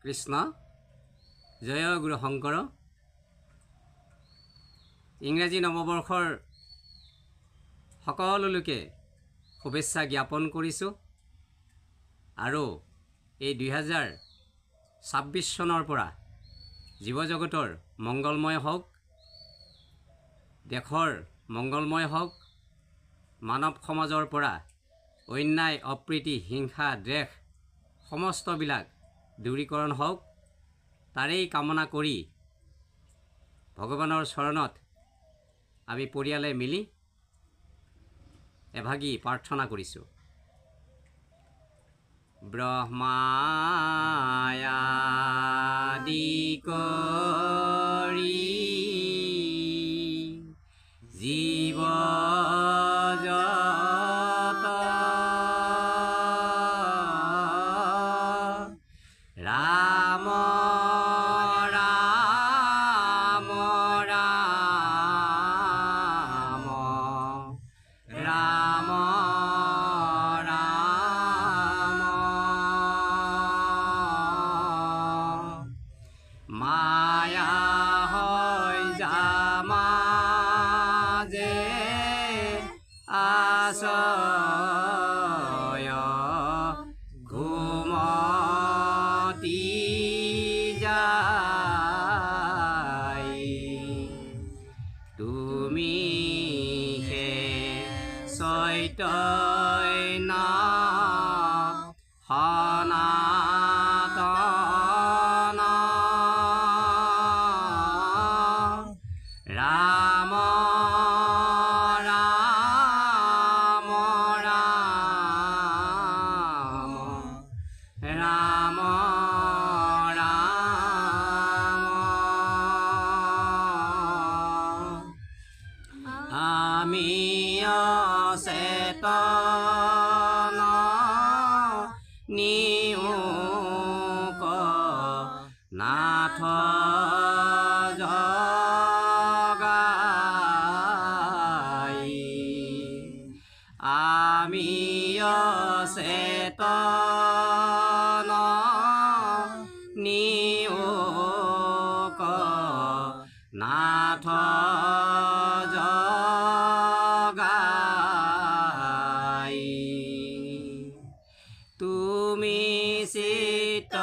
কৃষ্ণ জয় গুৰু শংকৰ। ইংৰাজী নৱবৰ্ষৰ সকলো লোকে শুভেচ্ছা জ্ঞাপন কৰিছোঁ আৰু এই 2026 চনৰ পৰা জীৱ জগতৰ মংগলময় হওক, দেশৰ মংগলময় হওক, মানৱ সমাজৰ পৰা অন্যায় অপ্ৰীতি হিংসা দ্বেষ সমস্তবিলাক দূৰীকৰণ হওক, তাৰেই কামনা কৰি ভগৱানৰ চৰণত আমি পৰিয়ালে মিলি এভাগী প্ৰাৰ্থনা কৰিছোঁ। ব্ৰহ্মায়াদি কৰি জীৱ জগত ৰাম ৰাম ৰাম ৰাম ৰাম মায়া হৈ যামাজে আশ্ৰয় ঘুমতি যায়, তুমি হে চৈতন্য সনাতন ৰাম ৰাম ৰাম ৰাম ৰাম। আমি অচেতন নিয়োক নাথ জগাই, আমি অচেতন নিয়োক নাথ জগাই, তুমি চিত্ত